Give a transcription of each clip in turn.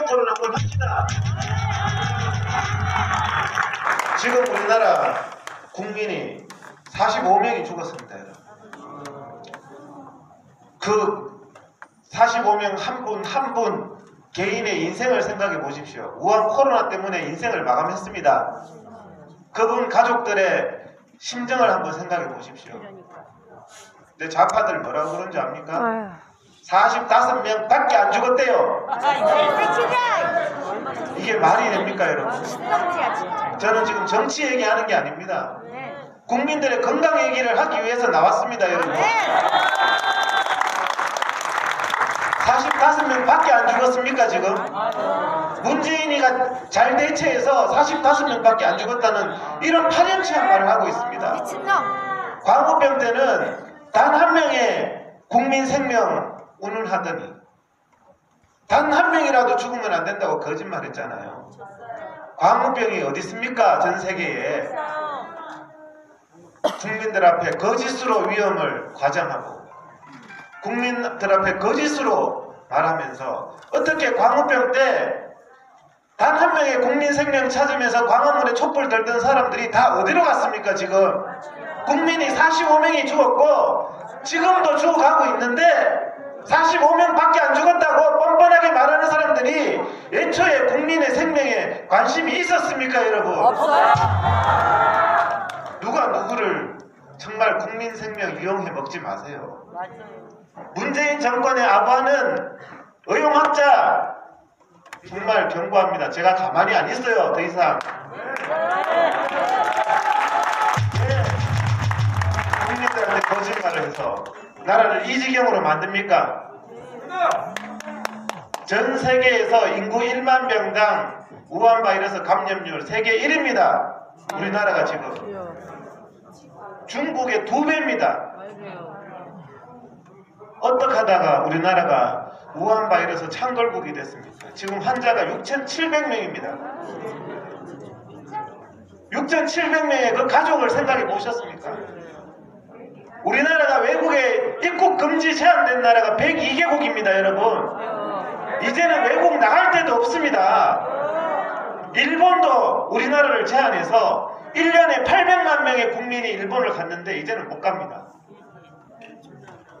토론 한번 합시다. 지금 우리나라 국민이 45명이 죽었습니다. 그 45명 한 분 한 분 개인의 인생을 생각해 보십시오. 우한 코로나 때문에 인생을 마감했습니다. 그분 가족들의 심정을 한번 생각해 보십시오. 근데 좌파들 뭐라고 그런지 압니까? 45명 밖에 안 죽었대요. 이게 말이 됩니까, 여러분? 저는 지금 정치 얘기하는 게 아닙니다. 국민들의 건강 얘기를 하기 위해서 나왔습니다, 여러분. 45명 밖에 안 죽었습니까, 지금? 문재인이가 잘 대처해서 45명 밖에 안 죽었다는 이런 파렴치한 말을 하고 있습니다. 광우병 때는 단 한 명의 국민 생명 운운하더니 단 한 명이라도 죽으면 안 된다고 거짓말했잖아요. 광우병이 어디 있습니까? 전 세계에. 국민들 앞에 거짓으로 위험을 과장하고 국민들 앞에 거짓으로 말하면서 어떻게 광우병 때 단 한 명의 국민 생명 찾으면서 광화문에 촛불 들던 사람들이 다 어디로 갔습니까? 지금 국민이 45명이 죽었고 지금도 죽어가고 있는데 45명 밖에 안 죽었다고 뻔뻔하게 말하는 사람들이 애초에 국민의 생명에 관심이 있었습니까, 여러분? 없어요. 누가 누구를 정말 국민 생명 이용해 먹지 마세요. 맞아요. 문재인 정권의 아부하는 의용학자 정말 경고합니다. 제가 가만히 안 있어요. 더 이상. 국민들한테 거짓말을 해서 나라를 이 지경으로 만듭니까? 전 세계에서 인구 1만 명당 우한 바이러스 감염률 세계 1위입니다. 우리나라가 지금 중국의 2배입니다. 어떻게 하다가 우리나라가 우한 바이러스 창궐국이 됐습니까? 지금 환자가 6,700명입니다. 6,700명의 그 가족을 생각해 보셨습니까? 우리나라가 외국에 입국 금지 제한된 나라가 102개국입니다, 여러분. 이제는 외국 나갈 데도 없습니다. 일본도 우리나라를 제한해서 1년에 800만 명의 국민이 일본을 갔는데 이제는 못 갑니다.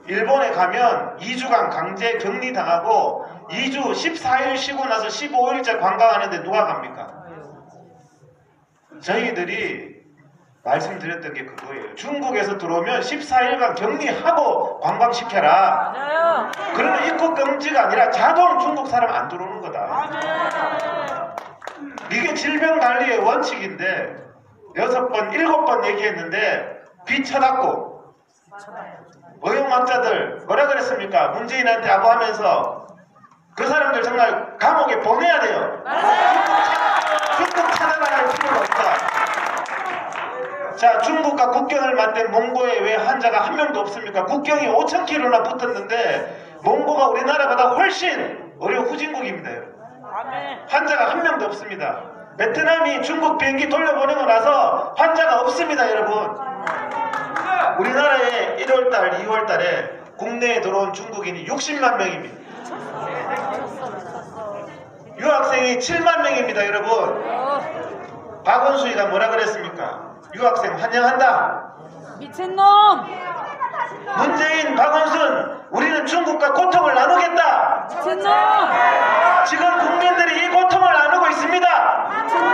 일본에 가면 2주간 강제 격리 당하고 2주 14일 쉬고 나서 15일째 관광하는데 누가 갑니까? 저희들이 말씀드렸던 게 그거예요. 중국에서 들어오면 14일간 격리하고 관광시켜라. 그러면 입국 금지가 아니라 자동 중국 사람 안 들어오는 거다. 이게 질병관리의 원칙인데 6번, 7번 얘기했는데 비쳐닫고 의용학자들 뭐라 그랬습니까? 문재인한테 아부하면서 그 사람들 정말 감옥에 보내야 돼요. 중국 찾아갈 필요가 없다. 자, 중국과 국경을 맞댄 몽고에 왜 환자가 한 명도 없습니까? 국경이 5,000km나 붙었는데 몽고가 우리나라보다 훨씬 어려 후진국입니다. 환자가 한 명도 없습니다. 베트남이 중국 비행기 돌려보내고 나서 환자가 없습니다, 여러분. 우리나라에 1월달, 2월달에 국내에 들어온 중국인이 60만 명입니다. 유학생이 7만 명입니다, 여러분. 박원순이가 뭐라 그랬습니까? 유학생 환영한다. 미친놈! 문재인, 박원순, 우리는 중국과 고통을 나누겠다. 미친놈! 지금 국민들이 이 고통을 나누고 있습니다. 미친놈!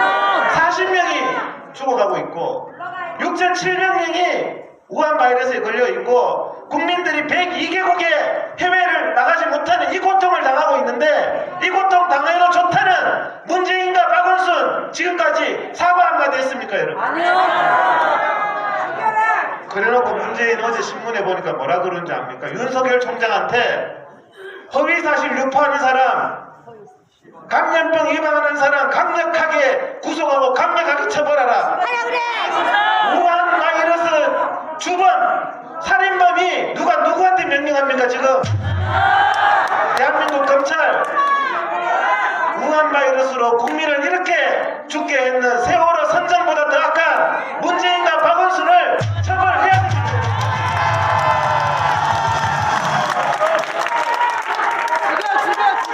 40명이 죽어가고 있고 6,700명이 우한 바이러스에 걸려있고 국민들이 102개국에 해외를 나가지 못하는 이 고통을 당하고 있는데 이 고통 당해도 좋다는 문재인과 박원순 지금까지 사과 한마디 했습니까, 여러분? 아니요! 그래놓고 문재인 어제 신문에 보니까 뭐라 그러는지 압니까? 윤석열 총장한테 허위사실 유포하는 사람, 감염병 예방하는 사람 강력하게 구속하고 강력하게 처벌하라. 우한 바이러스 주범 살인범이 누가 누구한테 명령합니까? 지금 대한민국 검찰 우한 바이러스로 국민을 이렇게 죽게 했는 세월호 선장보다 더 악한 문재인과 박원순을 처벌해야 됩니다.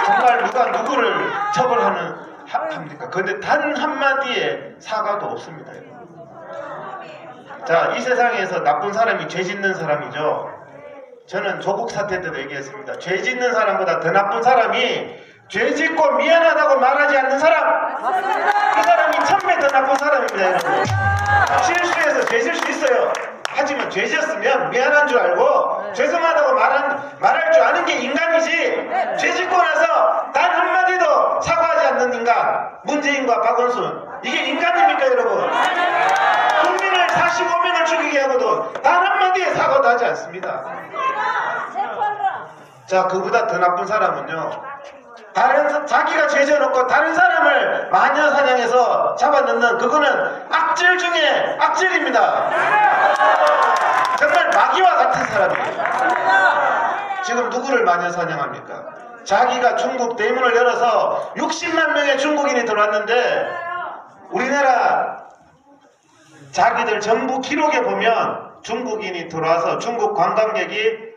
정말 누가 누구를 합니까? 그런데 단 한마디의 사과도 없습니다. 자, 이 세상에서 나쁜 사람이 죄 짓는 사람이죠. 저는 조국 사태 때도 얘기했습니다. 죄 짓는 사람보다 더 나쁜 사람이 죄 짓고 미안하다고 말하지 않는 사람, 그 사람이 1000배 더 나쁜 사람입니다. 여러분. 실수해서 죄 질 수 있어요. 하지만 죄 지었으면 미안한 줄 알고 죄송하다고 말할 줄 아는 게 인간이지, 죄 짓고 나서 단 한마디도 사과하지 않는 인간, 문재인과 박원순, 이게 인간입니까 여러분? 국민을 45명을 죽이게 하고도 단 한마디의 사과도 하지 않습니다. 자, 그보다 더 나쁜 사람은요, 자기가 죄 지어놓고 다른 사람을 마녀 사냥해서 잡아넣는, 그거는 악질 중에 악질입니다. 정말 마귀와 같은 사람이에요. 지금 누구를 마녀 사냥합니까? 자기가 중국 대문을 열어서 60만 명의 중국인이 들어왔는데, 우리나라 자기들 정부 기록에 보면 중국인이 들어와서 중국 관광객이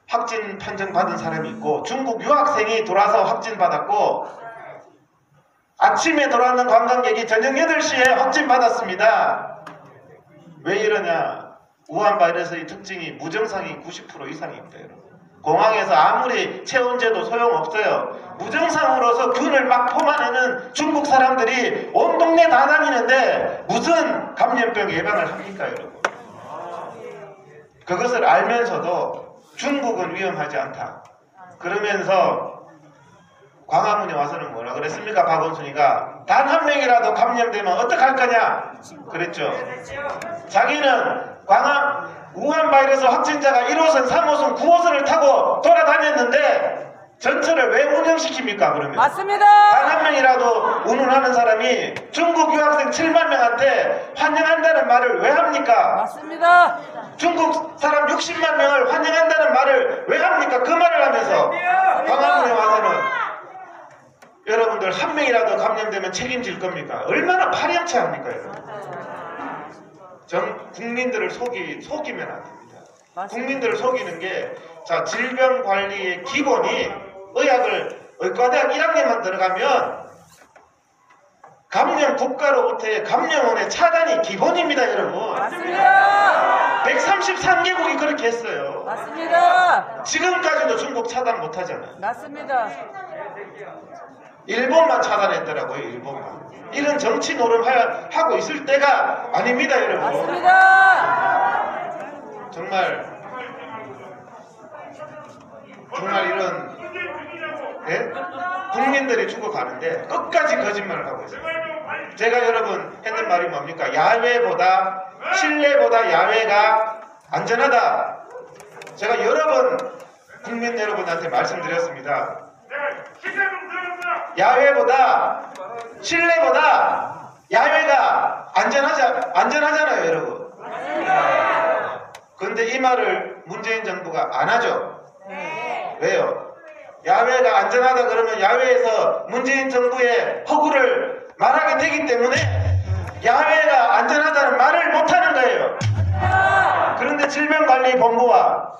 확진 판정 받은 사람이 있고, 중국 유학생이 돌아서 확진 받았고, 아침에 돌아왔는 관광객이 저녁 8시에 확진 받았습니다. 왜 이러냐? 우한 바이러스의 특징이 무증상이 90% 이상입니다. 여러분. 공항에서 아무리 체온제도 소용없어요. 무증상으로서 균을 막 퍼마내는 중국 사람들이 온 동네 다 다니는데 무슨 감염병 예방을 합니까 여러분? 그것을 알면서도 중국은 위험하지 않다 그러면서 광화문에 와서는 뭐라 그랬습니까? 박원순이가 단 한 명이라도 감염되면 어떡할 거냐 그랬죠. 자기는 우한 바이러스 확진자가 1호선, 3호선, 9호선을 타고 돌아다녔는데 전철을 왜 운영시킵니까? 그러면 맞습니다. 단 한 명이라도 운운하는 사람이 중국 유학생 7만 명한테 환영한다는 말을 왜 합니까? 맞습니다. 중국 사람 60만 명을 환영한다는 말을 왜 합니까? 그 말을 하면서 광화문에 와서는 여러분들 한 명이라도 감염되면 책임질 겁니까? 얼마나 파렴치합니까? 여러분? 국민들을 속이면 안 됩니다. 맞습니다. 국민들을 속이는 게, 자, 질병관리의 기본이 의과대학 1학년만 들어가면 감염 국가로부터의 감염원의 차단이 기본입니다, 여러분. 맞습니다. 133개국이 그렇게 했어요. 맞습니다. 지금까지도 중국 차단 못 하잖아요. 맞습니다. 일본만 차단했더라고요, 일본만. 이런 정치 노름 하고 있을 때가 아닙니다, 여러분. 맞습니다. 정말 이런, 예? 국민들이 죽어가는데 끝까지 거짓말을 하고 있어요. 제가 여러분 했는 말이 뭡니까? 실내보다 야외가 안전하다. 제가 여러 번 국민 여러분한테 말씀드렸습니다. 실내보다 야외가 안전하잖아요, 여러분. 그런데 이 말을 문재인 정부가 안 하죠. 왜요? 야외가 안전하다 그러면 야외에서 문재인 정부의 허구를 말하게 되기 때문에 야외가 안전하다는 말을 못하는 거예요. 그런데 질병관리본부와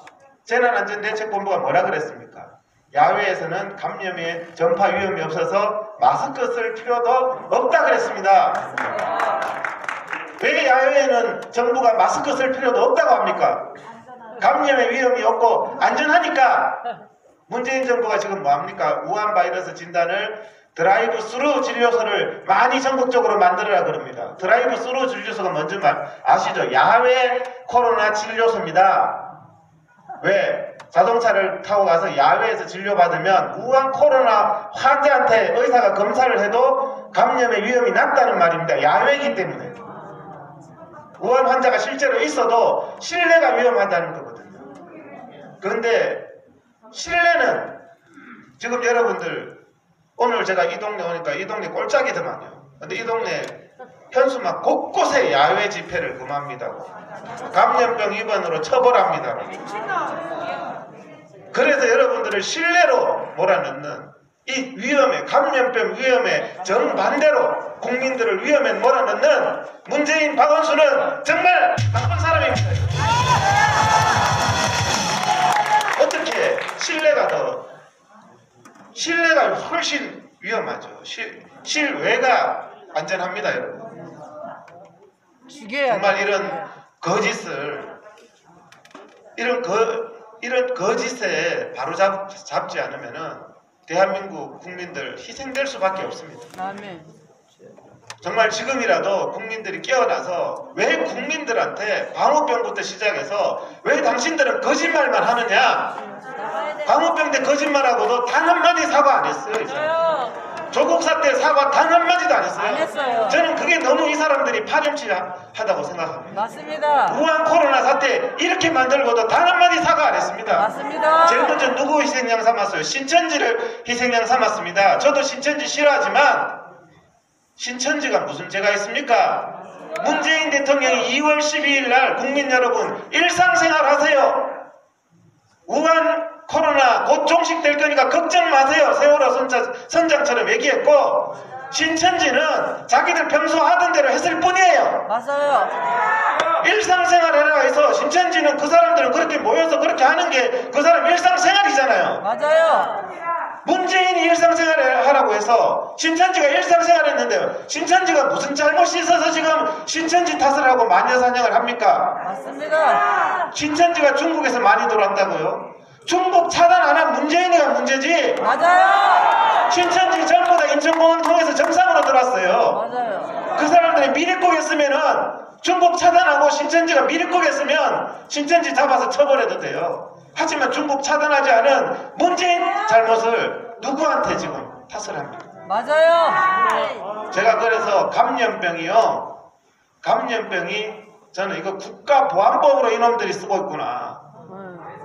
재난안전대책본부가 뭐라 그랬습니까? 야외에서는 감염의 전파 위험이 없어서 마스크 쓸 필요도 없다 그랬습니다. 왜 야외에는 정부가 마스크 쓸 필요도 없다고 합니까? 감염의 위험이 없고 안전하니까. 문재인 정부가 지금 뭐합니까? 우한 바이러스 진단을 드라이브 스루 진료소를 많이 전국적으로 만들어라 그럽니다. 드라이브 스루 진료소가 뭔지 아시죠? 야외 코로나 진료소입니다. 왜? 자동차를 타고 가서 야외에서 진료받으면 우한 코로나 환자한테 의사가 검사를 해도 감염의 위험이 낮다는 말입니다. 야외이기 때문에. 우한 환자가 실제로 있어도 실내가 위험하다는 거거든요. 그런데 실내는 지금 여러분들 오늘 제가 이 동네 오니까 이 동네 꼴짝이더만요. 근데 이 동네 현수막 곳곳에 야외 집회를 금합니다. 감염병 위반으로 처벌합니다. 그래서 여러분들을 실내로 몰아넣는 이 위험에, 감염병 위험에 정반대로 국민들을 위험에 몰아넣는 문재인, 박원순은 정말 나쁜 사람입니다. 어떻게 실내가 훨씬 위험하죠. 실외가 안전합니다, 여러분. 죽여야 정말 돼. 이런 거짓을 이런 거짓에 바로잡지 않으면은 대한민국 국민들 희생될 수밖에 없습니다. 아멘. 정말 지금이라도 국민들이 깨어나서 왜 국민들한테 광우병부터 시작해서 왜 당신들은 거짓말만 하느냐? 광우병 때 거짓말하고도 단 한마디 사과 안 했어요. 이 사람. 조국 사태 사과 단 한마디도 안 했어요. 안 했어요. 저는 그게 너무 이 사람들이 파렴치하다고 생각합니다. 맞습니다. 우한 코로나 사태 이렇게 만들고도 단 한마디 사과 안 했습니다. 맞습니다. 제일 먼저 누구 희생양 삼았어요? 신천지를 희생양 삼았습니다. 저도 신천지 싫어하지만 신천지가 무슨 죄가 있습니까? 문재인 대통령이 2월 12일 날 국민 여러분 일상생활 하세요. 우한 코로나 곧 종식될 거니까 걱정 마세요. 세월호 선장처럼 얘기했고 신천지는 자기들 평소 하던 대로 했을 뿐이에요. 맞아요. 일상생활 해라 해서 신천지는 그 사람들은 그렇게 모여서 그렇게 하는 게 그 사람 일상생활이잖아요. 맞아요. 문재인이 일상생활 하라고 해서 신천지가 일상생활 했는데 신천지가 무슨 잘못이 있어서 지금 신천지 탓을 하고 마녀사냥을 합니까? 맞습니다. 신천지가 중국에서 많이 들어왔다고요? 중국 차단 안 한 문재인이가 문제지. 맞아요. 신천지 전부 다 인천공항 통해서 정상으로 들어왔어요. 맞아요. 그 사람들이 미리국 했으면은 중국 차단하고 신천지가 미리국 했으면 신천지 잡아서 처벌해도 돼요. 하지만 중국 차단하지 않은 문재인 잘못을 누구한테 지금 탓을 합니까? 맞아요. 제가 그래서 감염병이요. 감염병이 저는 이거 국가보안법으로 이놈들이 쓰고 있구나.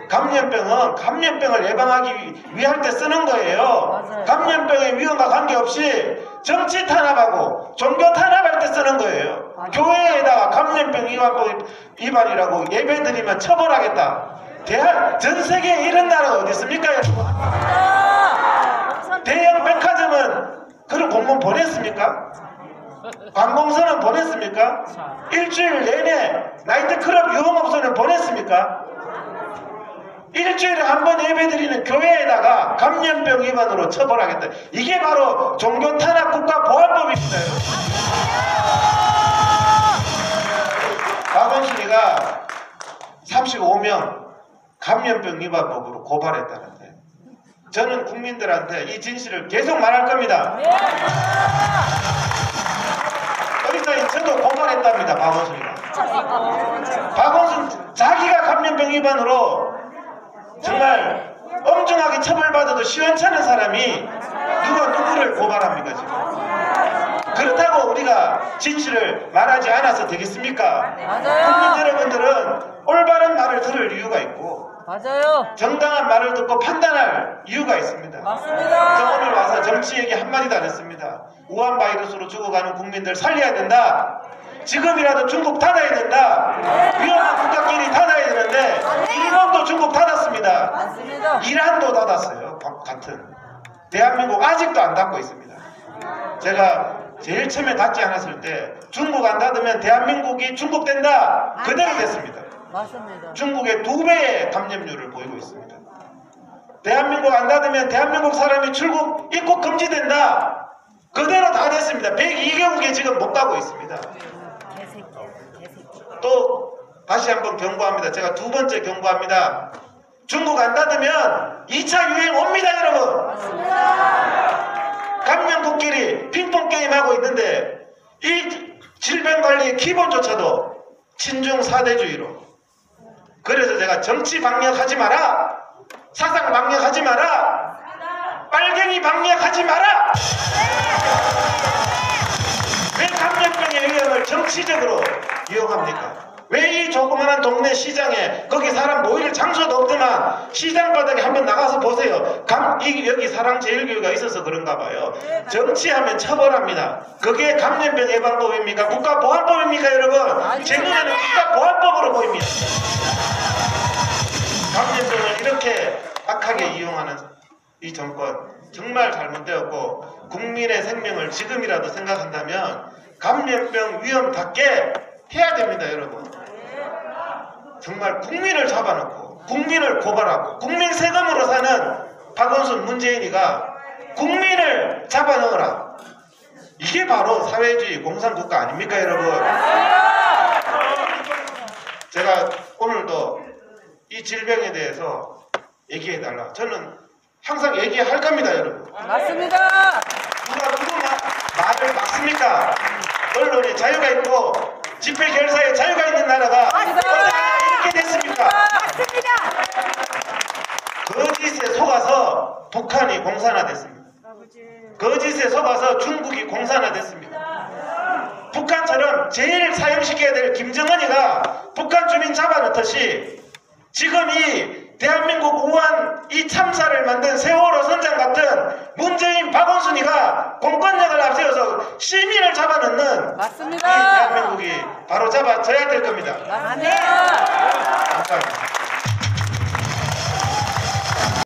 감염병은 감염병을 예방하기 위할 때 쓰는 거예요. 맞아요. 감염병의 위험과 관계없이 정치 탄압하고 종교 탄압할 때 쓰는 거예요. 맞아요. 교회에다가 감염병 위반이라고 예배드리면 처벌하겠다. 전 세계에 이런 나라가 어디 있습니까? 대형 백화점은 그런 공문 보냈습니까? 관공서는 보냈습니까? 일주일 내내 나이트클럽 유흥업소는 보냈습니까? 일주일에 한 번 예배드리는 교회에다가 감염병 위반으로 처벌하겠다. 이게 바로 종교탄압 국가보안법입니다. 박원순이가 35명 감염병 위반법으로 고발했다는데 저는 국민들한테 이 진실을 계속 말할 겁니다. 어린아이 저도 고발했답니다. 박원순이가. 박원순 자기가 감염병 위반으로 정말 엄중하게 처벌받아도 시원찮은 사람이 누가 누구를 고발합니까 지금? 그렇다고 우리가 진실을 말하지 않아서 되겠습니까? 맞아요. 국민 여러분들은 올바른 말을 들을 이유가 있고 맞아요. 정당한 말을 듣고 판단할 이유가 있습니다. 맞습니다. 저 오늘 와서 정치 얘기 한마디도 안 했습니다. 우한 바이러스로 죽어가는 국민들 살려야 된다. 지금이라도 중국 닫아야 된다. 위험한 국가끼리 닫아야 되는데 일본도 중국 닫았습니다. 맞습니다. 이란도 닫았어요. 같은. 대한민국 아직도 안 닫고 있습니다. 제가 제일 처음에 닫지 않았을 때 중국 안 닫으면 대한민국이 중국된다. 그대로 됐습니다. 맞습니다. 중국의 2배의 감염률을 보이고 있습니다. 대한민국 안 닫으면 대한민국 사람이 출국 입국 금지된다. 그대로 다 됐습니다. 102개국에 지금 못 가고 있습니다. 또 다시 한번 경고합니다. 제가 2번째 경고합니다. 중국 안 닫으면 2차 유행 옵니다, 여러분. 감염국끼리 핑퐁 게임하고 있는데 이 질병관리의 기본조차도 친중 사대주의로. 그래서 제가 정치 방역하지 마라, 사상 방역하지 마라, 빨갱이 방역하지 마라. 왜 감염병의 위험을 정치적으로 이용합니까? 왜 이 조그마한 동네 시장에 거기 사람 모일 장소도 없더만 시장 바닥에 한번 나가서 보세요. 여기 사랑제일교회가 있어서 그런가 봐요. 정치하면 처벌합니다. 그게 감염병 예방법입니까? 국가보안법입니까, 여러분? 제 눈에는 국가보안법으로 보입니다. 감염병을 이렇게 악하게 이용하는 이 정권 정말 잘못되었고 국민의 생명을 지금이라도 생각한다면 감염병 위험답게 해야 됩니다, 여러분. 정말 국민을 잡아놓고 국민을 고발하고 국민 세금으로 사는 박원순 문재인이가 국민을 잡아넣어라. 이게 바로 사회주의 공산국가 아닙니까, 여러분? 제가 오늘도 이 질병에 대해서 얘기해달라. 저는 항상 얘기할 겁니다, 여러분. 맞습니다. 누가 누구 말을 막습니까? 언론에 자유가 있고 집회 결사에 자유가 있는 나라가 어떻게 이렇게 됐습니까? 거짓에 속아서 북한이 공산화됐습니다. 거짓에 속아서 중국이 공산화됐습니다. 북한처럼 제일 사형시켜야 될 김정은이가 북한 주민 잡아넣듯이 지금 이 대한민국 우한 이 참사를 만든 세월호 선장 같은 문재인 박원순이가 공권력을 앞세워서 시민을 잡아넣는 이 맞습니다. 대한민국이 바로 잡아져야 될 겁니다. 맞습니다. 감사합니다.